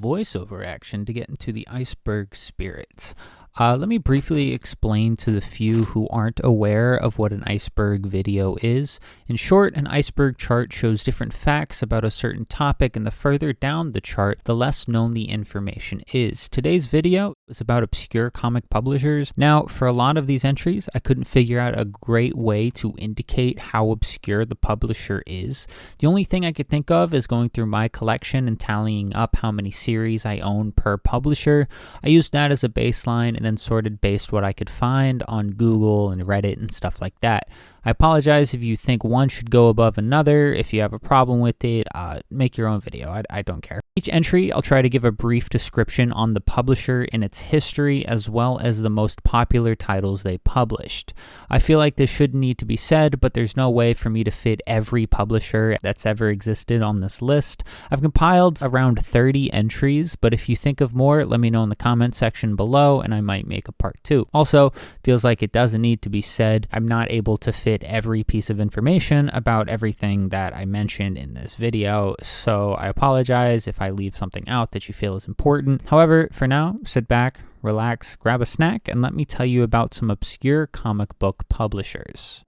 voiceover action to get into the Iceberg spirit. Let me briefly explain to the few who aren't aware of what an iceberg video is. In short, an iceberg chart shows different facts about a certain topic, and the further down the chart, the less known the information is. Today's video is about obscure comic publishers. Now, for a lot of these entries, I couldn't figure out a great way to indicate how obscure the publisher is. The only thing I could think of is going through my collection and tallying up how many series I own per publisher. I used that as a baseline and then sorted based what I could find on Google and Reddit and stuff like that. I apologize if you think one should go above another. If you have a problem with it, make your own video. I don't care. Each entry, I'll try to give a brief description on the publisher and its history, as well as the most popular titles they published. I feel like this should need to be said, but there's no way for me to fit every publisher that's ever existed on this list. I've compiled around 30 entries, but if you think of more, let me know in the comment section below, and I might make a part 2. Also, feels like it doesn't need to be said. I'm not able to fit every piece of information about everything that I mentioned in this video, so I apologize if I leave something out that you feel is important. However, for now, sit back, relax, grab a snack, and let me tell you about some obscure comic book publishers.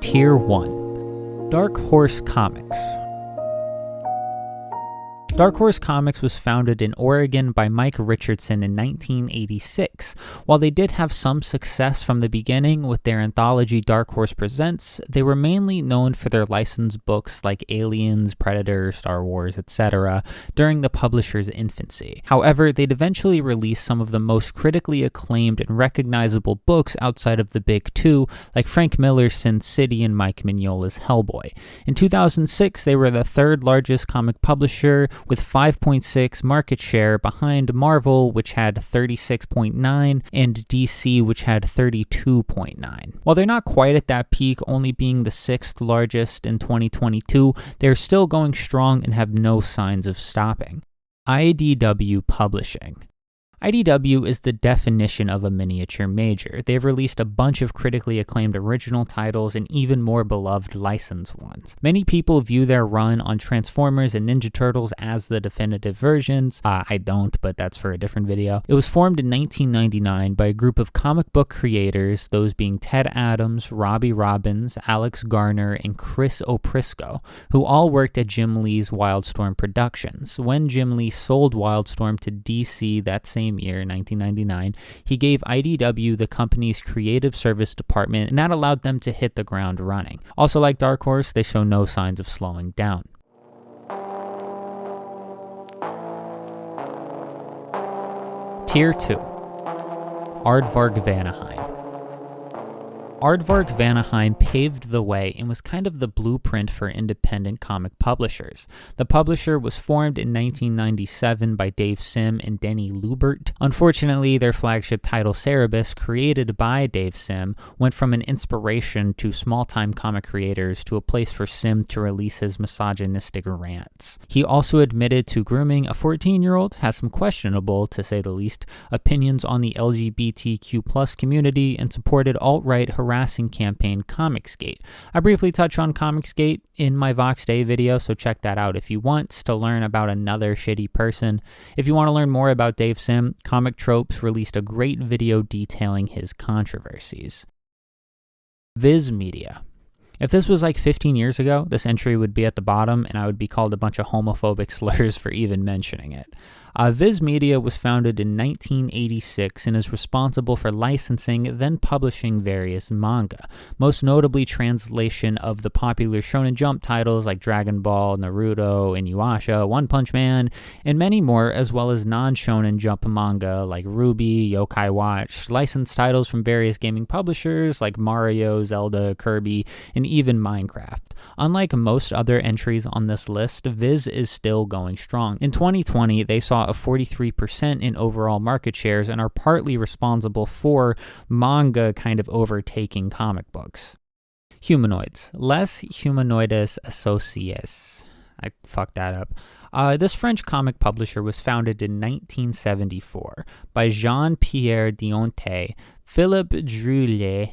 Tier 1. Dark Horse Comics. Dark Horse Comics was founded in Oregon by Mike Richardson in 1986. While they did have some success from the beginning with their anthology Dark Horse Presents, they were mainly known for their licensed books like Aliens, Predator, Star Wars, etc. during the publisher's infancy. However, they'd eventually release some of the most critically acclaimed and recognizable books outside of the big two, like Frank Miller's Sin City and Mike Mignola's Hellboy. In 2006, they were the third largest comic publisher, with 5.6 market share behind Marvel, which had 36.9, and DC, which had 32.9. While they're not quite at that peak, only being the 6th largest in 2022, they're still going strong and have no signs of stopping. IDW Publishing. IDW is the definition of a miniature major. They've released a bunch of critically acclaimed original titles and even more beloved licensed ones. Many people view their run on Transformers and Ninja Turtles as the definitive versions. I don't, but that's for a different video. It was formed in 1999 by a group of comic book creators, those being Ted Adams, Robbie Robbins, Alex Garner, and Chris Oprisco, who all worked at Jim Lee's Wildstorm Productions. When Jim Lee sold Wildstorm to DC that same year, 1999, he gave IDW the company's creative service department, and that allowed them to hit the ground running. Also, like Dark Horse, they show no signs of slowing down. Tier 2. Aardvark Vanaheim. Aardvark Vanaheim paved the way and was kind of the blueprint for independent comic publishers. The publisher was formed in 1997 by Dave Sim and Denny Lubert. Unfortunately, their flagship title Cerebus, created by Dave Sim, went from an inspiration to small-time comic creators to a place for Sim to release his misogynistic rants. He also admitted to grooming a 14-year-old, has some questionable, to say the least, opinions on the LGBTQ+ community, and supported alt-right harassing campaign Comicsgate. I briefly touch on Comicsgate in my Vox Day video, so check that out if you want to learn about another shitty person. If you want to learn more about Dave Sim, Comic Tropes released a great video detailing his controversies. Viz Media. If this was like 15 years ago, this entry would be at the bottom and I would be called a bunch of homophobic slurs for even mentioning it. Viz Media was founded in 1986 and is responsible for licensing, then publishing various manga, most notably translation of the popular Shonen Jump titles like Dragon Ball, Naruto, Inuyasha, One Punch Man, and many more, as well as non-Shonen Jump manga like Ruby, Yokai Watch, licensed titles from various gaming publishers like Mario, Zelda, Kirby, and even Minecraft. Unlike most other entries on this list, Viz is still going strong. In 2020, they saw a 43% in overall market shares and are partly responsible for manga kind of overtaking comic books. Humanoids. Les Humanoides Associés. I fucked that up. This French comic publisher was founded in 1974 by Jean-Pierre Dionte, Philippe Drouillet,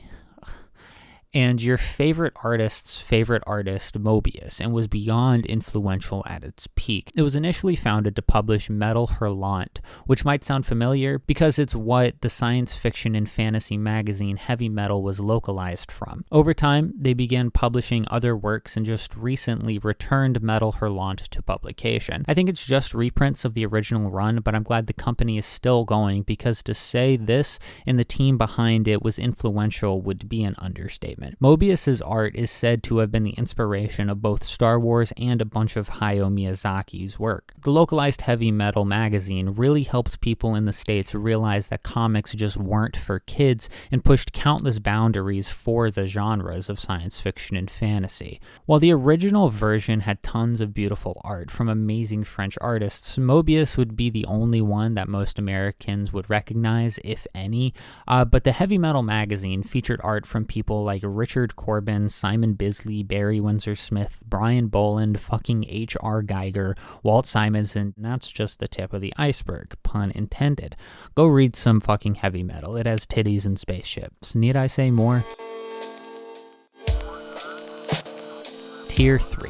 and your favorite artist's favorite artist, Mobius, and was beyond influential at its peak. It was initially founded to publish Metal Hurlant, which might sound familiar because it's what the science fiction and fantasy magazine Heavy Metal was localized from. Over time, they began publishing other works and just recently returned Metal Hurlant to publication. I think it's just reprints of the original run, but I'm glad the company is still going, because to say this and the team behind it was influential would be an understatement. Mobius's art is said to have been the inspiration of both Star Wars and a bunch of Hayao Miyazaki's work. The localized Heavy Metal magazine really helped people in the States realize that comics just weren't for kids and pushed countless boundaries for the genres of science fiction and fantasy. While the original version had tons of beautiful art from amazing French artists, Mobius would be the only one that most Americans would recognize, if any, but the Heavy Metal magazine featured art from people like Richard Corbin, Simon Bisley, Barry Windsor Smith, Brian Boland, fucking H.R. Geiger, Walt Simonson, and that's just the tip of the iceberg, pun intended. Go read some fucking Heavy Metal. It has titties and spaceships. Need I say more? Tier 3.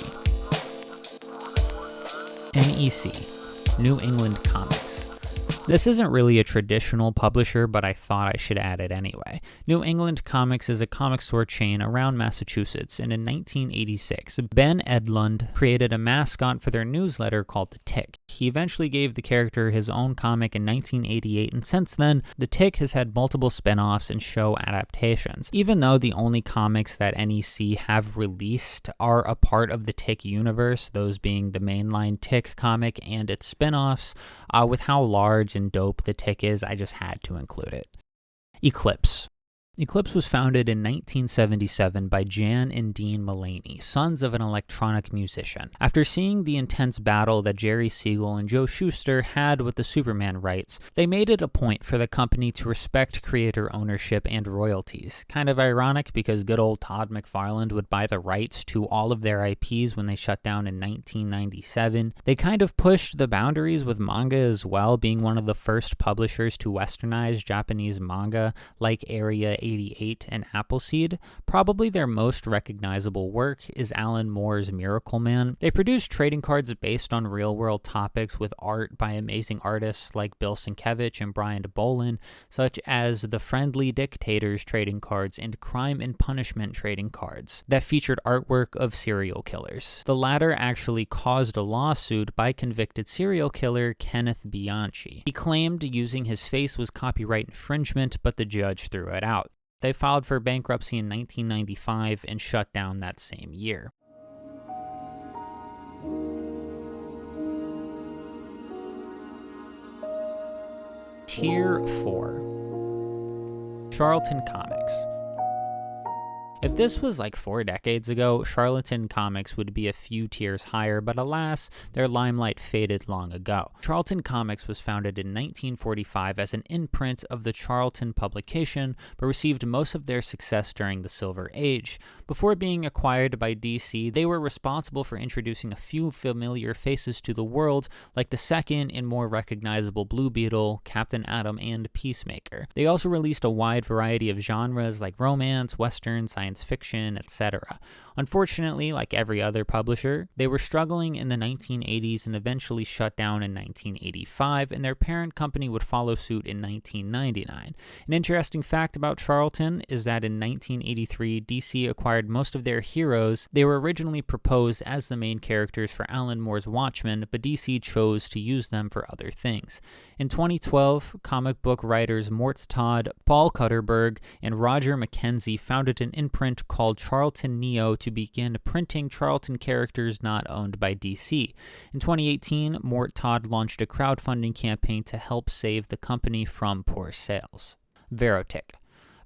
NEC, New England Comics. This isn't really a traditional publisher, but I thought I should add it anyway. New England Comics is a comic store chain around Massachusetts, and in 1986, Ben Edlund created a mascot for their newsletter called the Tick. He eventually gave the character his own comic in 1988, and since then, the Tick has had multiple spin-offs and show adaptations. Even though the only comics that NEC have released are a part of the Tick universe, those being the mainline Tick comic and its spin-offs, with how large and dope the Tick is, I just had to include it. Eclipse. Eclipse was founded in 1977 by Jan and Dean Mulaney, sons of an electronic musician. After seeing the intense battle that Jerry Siegel and Joe Shuster had with the Superman rights, they made it a point for the company to respect creator ownership and royalties. Kind of ironic because good old Todd McFarlane would buy the rights to all of their IPs when they shut down in 1997. They kind of pushed the boundaries with manga as well, being one of the first publishers to westernize Japanese manga like Area 88 and Appleseed. Probably their most recognizable work is Alan Moore's Miracle Man. They produce trading cards based on real-world topics with art by amazing artists like Bill Sienkiewicz and Brian Boland, such as the Friendly Dictators trading cards and Crime and Punishment trading cards that featured artwork of serial killers. The latter actually caused a lawsuit by convicted serial killer Kenneth Bianchi. He claimed using his face was copyright infringement, but the judge threw it out. They filed for bankruptcy in 1995 and shut down that same year. Tier 4. Charlton Comics. If this was like 4 decades ago, Charlton Comics would be a few tiers higher, but alas, their limelight faded long ago. Charlton Comics was founded in 1945 as an imprint of the Charlton publication, but received most of their success during the Silver Age. Before being acquired by DC, they were responsible for introducing a few familiar faces to the world, like the second and more recognizable Blue Beetle, Captain Atom, and Peacemaker. They also released a wide variety of genres like romance, western, science fiction, etc. Unfortunately, like every other publisher, they were struggling in the 1980s and eventually shut down in 1985, and their parent company would follow suit in 1999. An interesting fact about Charlton is that in 1983, DC acquired most of their heroes. They were originally proposed as the main characters for Alan Moore's Watchmen, but DC chose to use them for other things. In 2012, comic book writers Mort Todd, Paul Cutterberg, and Roger McKenzie founded an imprint called Charlton Neo to begin printing Charlton characters not owned by DC. In 2018, Mort Todd launched a crowdfunding campaign to help save the company from poor sales. Verotik.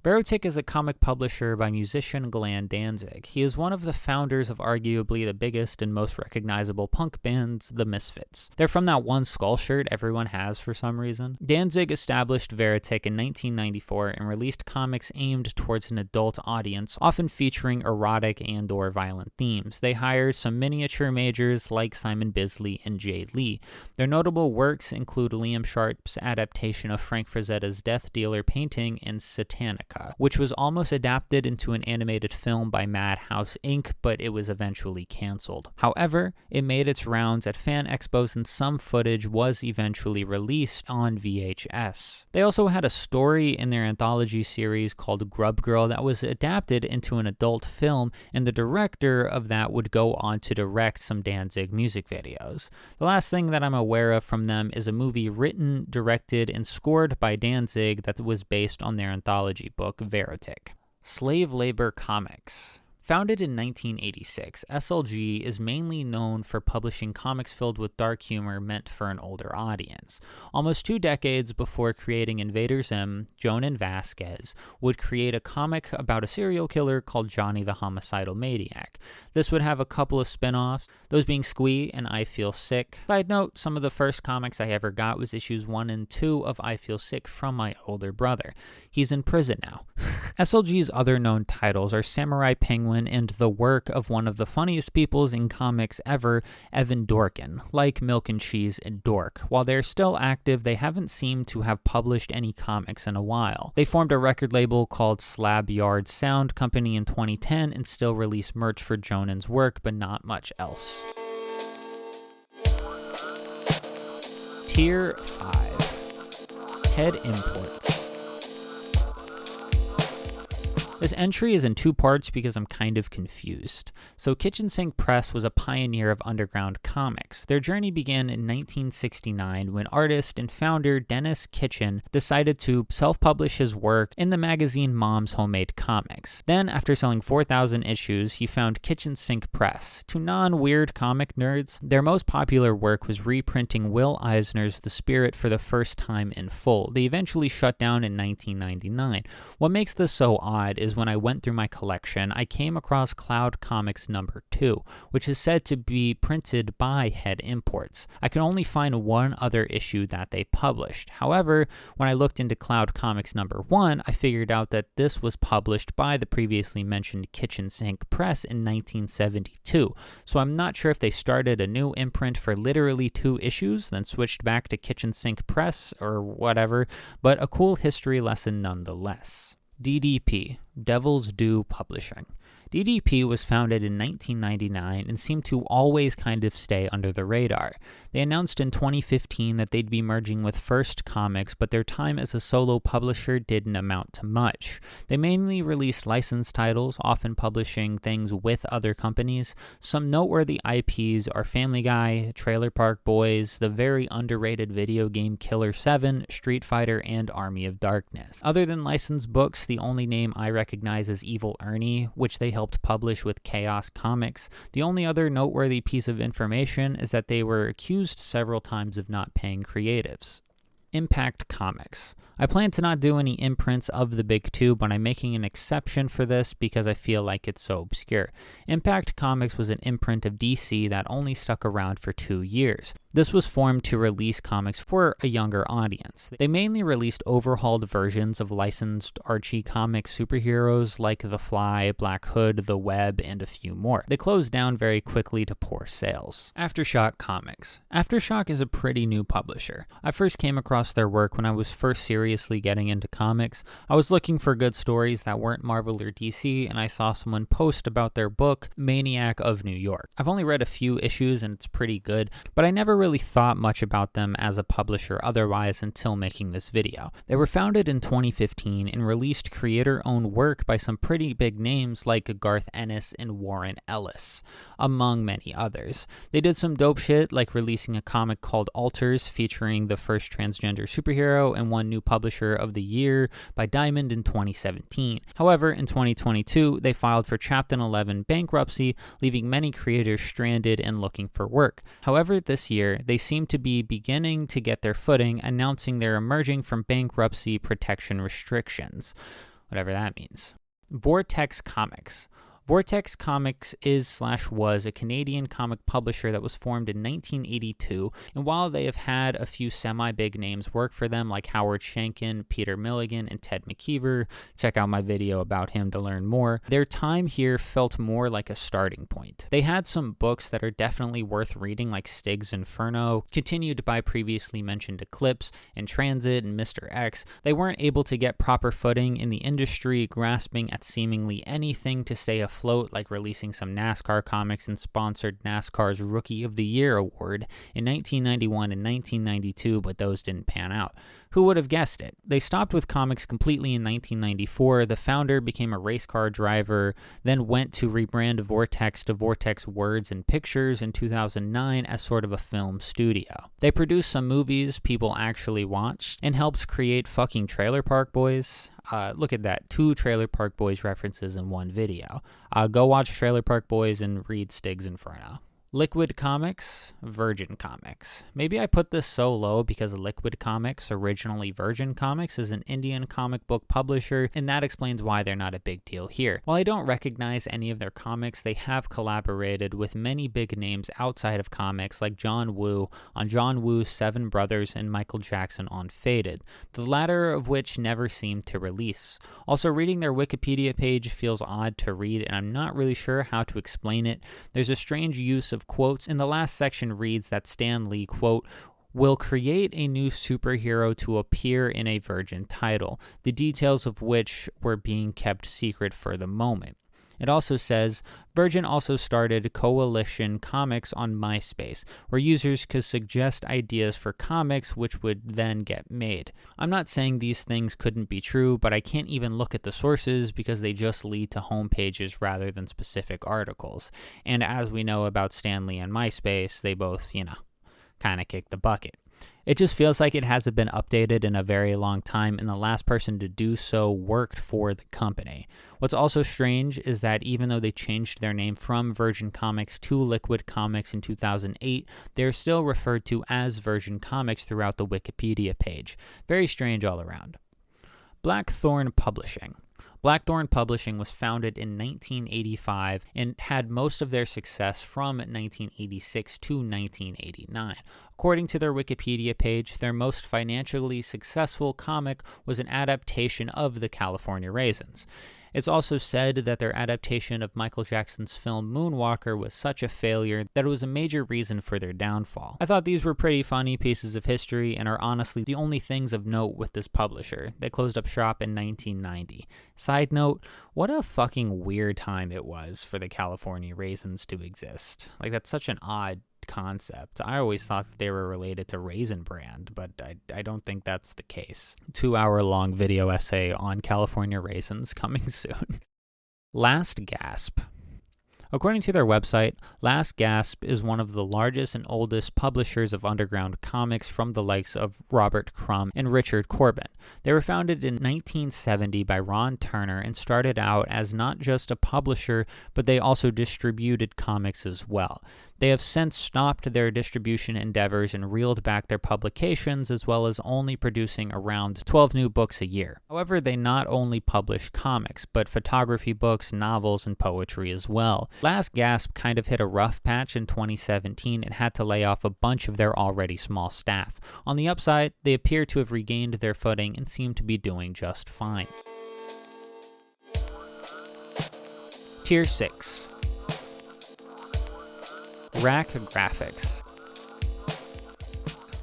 Verotik is a comic publisher by musician Glenn Danzig. He is one of the founders of arguably the biggest and most recognizable punk bands, the Misfits. They're from that one skull shirt everyone has for some reason. Danzig established Verotik in 1994 and released comics aimed towards an adult audience, often featuring erotic and/or violent themes. They hired some miniature majors like Simon Bisley and Jay Lee. Their notable works include Liam Sharp's adaptation of Frank Frazetta's Death Dealer painting and Satanic. America, which was almost adapted into an animated film by Madhouse Inc., but it was eventually canceled. However, it made its rounds at fan expos and some footage was eventually released on VHS. They also had a story in their anthology series called Grub Girl that was adapted into an adult film, and the director of that would go on to direct some Danzig music videos. The last thing that I'm aware of from them is a movie written, directed, and scored by Danzig that was based on their anthology book, Veritic. Slave Labor Comics. Founded in 1986, SLG is mainly known for publishing comics filled with dark humor meant for an older audience. Almost 2 decades before creating Invader Zim, Jonan Vasquez would create a comic about a serial killer called Johnny the Homicidal Maniac. This would have a couple of spin-offs, those being Squee and I Feel Sick. Side note, some of the first comics I ever got was issues 1 and 2 of I Feel Sick from my older brother. He's in prison now. SLG's other known titles are Samurai Penguin and the work of one of the funniest peoples in comics ever, Evan Dorkin, like Milk and Cheese and Dork. While they're still active, they haven't seemed to have published any comics in a while. They formed a record label called Slab Yard Sound Company in 2010 and still release merch for Jonan's work, but not much else. Tier 5. Head Imports. This entry is in 2 parts because I'm kind of confused. So Kitchen Sink Press was a pioneer of underground comics. Their journey began in 1969 when artist and founder Dennis Kitchen decided to self-publish his work in the magazine Mom's Homemade Comics. Then, after selling 4,000 issues, he found Kitchen Sink Press. To non-weird comic nerds, their most popular work was reprinting Will Eisner's The Spirit for the first time in full. They eventually shut down in 1999. What makes this so odd is when I went through my collection, I came across Cloud Comics number 2, which is said to be printed by Head Imports. I can only find one other issue that they published. However, when I looked into Cloud Comics number 1, I figured out that this was published by the previously mentioned Kitchen Sink Press in 1972. So I'm not sure if they started a new imprint for literally 2 issues, then switched back to Kitchen Sink Press or whatever, but a cool history lesson nonetheless. DDP, Devil's Due Publishing. DDP was founded in 1999 and seemed to always kind of stay under the radar. They announced in 2015 that they'd be merging with First Comics, but their time as a solo publisher didn't amount to much. They mainly released licensed titles, often publishing things with other companies. Some noteworthy IPs are Family Guy, Trailer Park Boys, the very underrated video game Killer 7, Street Fighter, and Army of Darkness. Other than licensed books, the only name I recognize is Evil Ernie, which they helped publish with Chaos Comics. The only other noteworthy piece of information is that they were accused several times of not paying creatives. Impact Comics. I plan to not do any imprints of the big 2, but I'm making an exception for this because I feel like it's so obscure. Impact Comics was an imprint of DC that only stuck around for 2 years. This was formed to release comics for a younger audience. They mainly released overhauled versions of licensed Archie Comics superheroes like The Fly, Black Hood, The Web, and a few more. They closed down very quickly to poor sales. Aftershock Comics. Aftershock is a pretty new publisher. I first came across their work when I was first seriously getting into comics. I was looking for good stories that weren't Marvel or DC, and I saw someone post about their book, Maniac of New York. I've only read a few issues and it's pretty good, but I never really thought much about them as a publisher otherwise until making this video. They were founded in 2015 and released creator-owned work by some pretty big names like Garth Ennis and Warren Ellis, among many others. They did some dope shit like releasing a comic called Alters featuring the first transgender superhero and won New Publisher of the Year by Diamond in 2017. However, in 2022, they filed for Chapter 11 bankruptcy, leaving many creators stranded and looking for work. However, this year, they seem to be beginning to get their footing, announcing they're emerging from bankruptcy protection restrictions, whatever that means. Vortex Comics. Vortex Comics is/was a Canadian comic publisher that was formed in 1982, and while they have had a few semi-big names work for them like Howard Schenken, Peter Milligan, and Ted McKeever, check out my video about him to learn more, their time here felt more like a starting point. They had some books that are definitely worth reading like Stig's Inferno, continued by previously mentioned Eclipse and Transit and Mr. X. They weren't able to get proper footing in the industry, grasping at seemingly anything to stay afloat, like releasing some NASCAR comics and sponsored NASCAR's Rookie of the Year award in 1991 and 1992, but those didn't pan out. Who would have guessed it? They stopped with comics completely in 1994. The founder became a race car driver, then went to rebrand Vortex to Vortex Words and Pictures in 2009 as sort of a film studio. They produced some movies people actually watched and helped create fucking Trailer Park Boys. Look at that, 2 Trailer Park Boys references in one video. Go watch Trailer Park Boys and read Stig's Inferno. Liquid Comics, Virgin Comics. Maybe I put this so low because Liquid Comics, originally Virgin Comics, is an Indian comic book publisher, and that explains why they're not a big deal here. While I don't recognize any of their comics, they have collaborated with many big names outside of comics, like John Woo on John Woo's Seven Brothers and Michael Jackson on Faded, the latter of which never seemed to release. Also, reading their Wikipedia page feels odd to read, and I'm not really sure how to explain it. There's a strange use of quotes, and the last section reads that Stan Lee, quote, will create a new superhero to appear in a Virgin title, the details of which were being kept secret for the moment. It also says, Virgin also started Coalition Comics on MySpace, where users could suggest ideas for comics which would then get made. I'm not saying these things couldn't be true, but I can't even look at the sources because they just lead to homepages rather than specific articles. And as we know about Stan Lee and MySpace, they both, kind of kicked the bucket. It just feels like it hasn't been updated in a very long time, and the last person to do so worked for the company. What's also strange is that even though they changed their name from Virgin Comics to Liquid Comics in 2008, they're still referred to as Virgin Comics throughout the Wikipedia page. Very strange all around. Blackthorn Publishing. Blackthorn Publishing was founded in 1985 and had most of their success from 1986 to 1989. According to their Wikipedia page, their most financially successful comic was an adaptation of the California Raisins. It's also said that their adaptation of Michael Jackson's film Moonwalker was such a failure that it was a major reason for their downfall. I thought these were pretty funny pieces of history and are honestly the only things of note with this publisher. They closed up shop in 1990. Side note, what a fucking weird time it was for the California Raisins to exist. Like, that's such an odd concept. I always thought that they were related to Raisin Brand, but I don't think that's the case. 2-hour-long video essay on California raisins coming soon. Last Gasp. According to their website, Last Gasp is one of the largest and oldest publishers of underground comics from the likes of Robert Crumb and Richard Corbin. They were founded in 1970 by Ron Turner and started out as not just a publisher, but they also distributed comics as well. They have since stopped their distribution endeavors and reeled back their publications, as well as only producing around 12 new books a year. However, they not only publish comics, but photography books, novels, and poetry as well. Last Gasp kind of hit a rough patch in 2017 and had to lay off a bunch of their already small staff. On the upside, they appear to have regained their footing and seem to be doing just fine. Tier 6. Rack Graphics.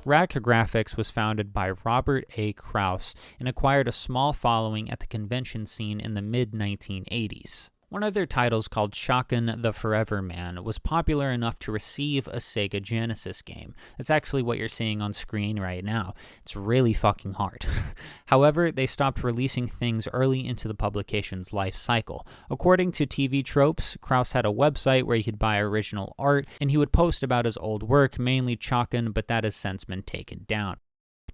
Rack Graphics was founded by Robert A. Krause and acquired a small following at the convention scene in the mid-1980s. One of their titles, called Shocken the Forever Man, was popular enough to receive a Sega Genesis game. That's actually what you're seeing on screen right now. It's really fucking hard. However, they stopped releasing things early into the publication's life cycle. According to TV Tropes, Krause had a website where you could buy original art, and he would post about his old work, mainly Shocken, but that has since been taken down.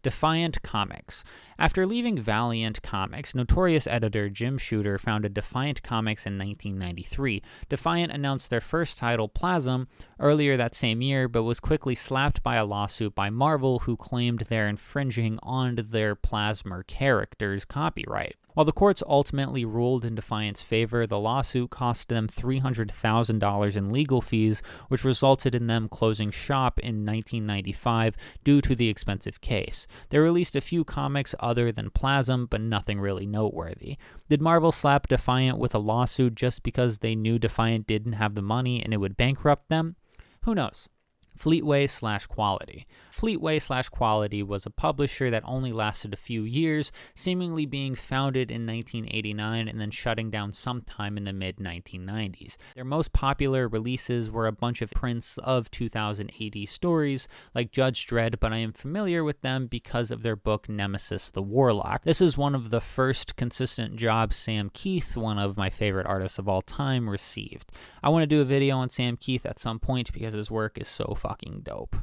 Defiant Comics. After leaving Valiant Comics, notorious editor Jim Shooter founded Defiant Comics in 1993. Defiant announced their first title, Plasm, earlier that same year, but was quickly slapped by a lawsuit by Marvel, who claimed they're infringing on their Plasmer character's copyright. While the courts ultimately ruled in Defiant's favor, the lawsuit cost them $300,000 in legal fees, which resulted in them closing shop in 1995 due to the expensive case. They released a few comics other than Plasm, but nothing really noteworthy. Did Marvel slap Defiant with a lawsuit just because they knew Defiant didn't have the money and it would bankrupt them? Who knows? Fleetway/Quality. Fleetway/Quality was a publisher that only lasted a few years, seemingly being founded in 1989 and then shutting down sometime in the mid-1990s. Their most popular releases were a bunch of prints of 2080 stories like Judge Dredd, but I am familiar with them because of their book Nemesis the Warlock. This is one of the first consistent jobs Sam Keith, one of my favorite artists of all time, received. I want to do a video on Sam Keith at some point because his work is so fucking dope.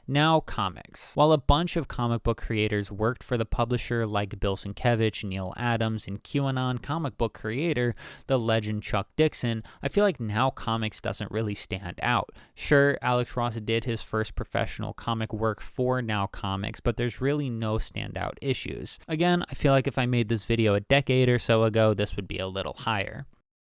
Now, comics. While a bunch of comic book creators worked for the publisher like Bill Sienkiewicz, Neil Adams, and QAnon comic book creator, the legend Chuck Dixon, I feel like Now Comics doesn't really stand out. Sure, Alex Ross did his first professional comic work for Now Comics, but there's really no standout issues. Again, I feel like if I made this video a decade or so ago, this would be a little higher.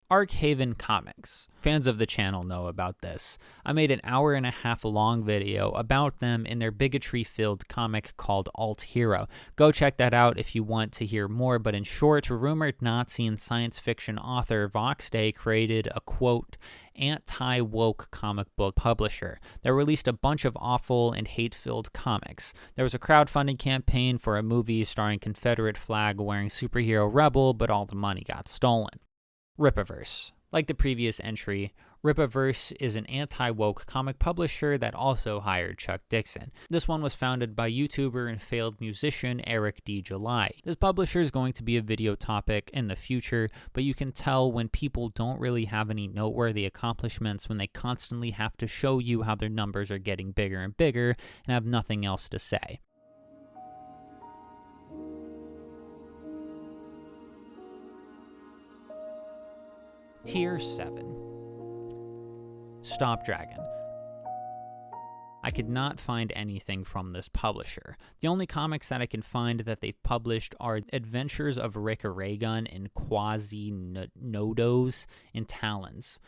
Arkhaven Comics. Fans of the channel know about this. I made an hour-and-a-half long video about them in their bigotry-filled comic called Alt Hero. Go check that out if you want to hear more, but in short, rumored Nazi and science fiction author Vox Day created a, quote, anti-woke comic book publisher that released a bunch of awful and hate-filled comics. There was a crowdfunding campaign for a movie starring Confederate flag-wearing superhero rebel, but all the money got stolen. Rippaverse. Like the previous entry, Rippaverse is an anti-woke comic publisher that also hired Chuck Dixon. This one was founded by YouTuber and failed musician Eric D. July. This publisher is going to be a video topic in the future, but you can tell when people don't really have any noteworthy accomplishments when they constantly have to show you how their numbers are getting bigger and bigger and have nothing else to say. Tier 7. Stop Dragon. I could not find anything from this publisher. The only comics that I can find that they've published are Adventures of Rick Raygun and Quasi-Nodos and Talons.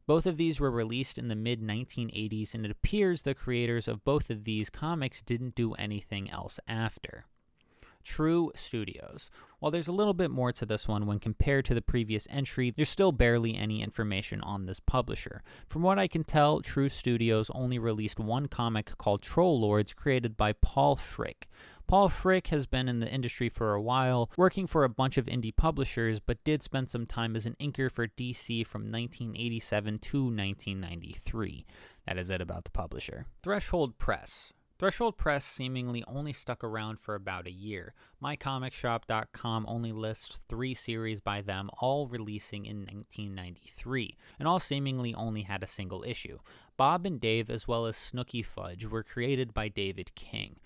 Both of these were released in the mid-1980s, and it appears the creators of both of these comics didn't do anything else after. True Studios. While there's a little bit more to this one when compared to the previous entry, there's still barely any information on this publisher. From what I can tell, True Studios only released one comic called Troll Lords, created by Paul Frick. Paul Frick has been in the industry for a while, working for a bunch of indie publishers, but did spend some time as an inker for DC from 1987 to 1993. That is it about the publisher. Threshold Press. Threshold Press seemingly only stuck around for about a year. MyComicShop.com only lists 3 series by them, all releasing in 1993, and all seemingly only had a single issue. Bob and Dave, as well as Snooky Fudge, were created by David King,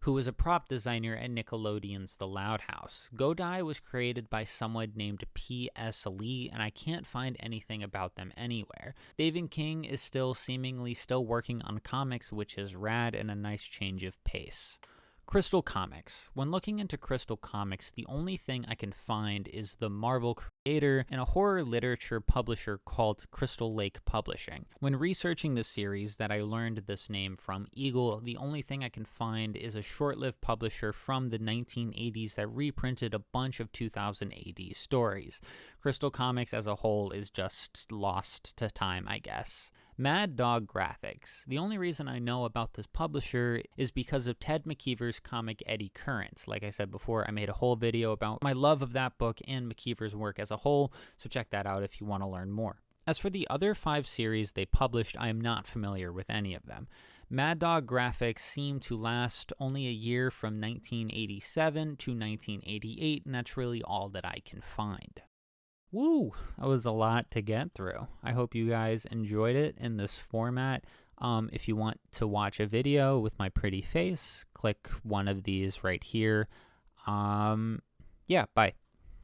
who was a prop designer at Nickelodeon's The Loud House. Godai was created by someone named P.S. Lee, and I can't find anything about them anywhere. David King is seemingly still working on comics, which is rad and a nice change of pace. Crystal Comics. When looking into Crystal Comics, the only thing I can find is the Marvel creator and a horror literature publisher called Crystal Lake Publishing. When researching the series that I learned this name from Eagle, the only thing I can find is a short-lived publisher from the 1980s that reprinted a bunch of 2080 stories. Crystal Comics as a whole is just lost to time, I guess. Mad Dog Graphics. The only reason I know about this publisher is because of Ted McKeever's comic Eddy Currents. Like I said before, I made a whole video about my love of that book and McKeever's work as a whole, so check that out if you want to learn more. As for the other 5 series they published, I am not familiar with any of them. Mad Dog Graphics seemed to last only a year from 1987 to 1988, and that's really all that I can find. Woo! That was a lot to get through. I hope you guys enjoyed it in this format. If you want to watch a video with my pretty face, click one of these right here. Yeah, bye.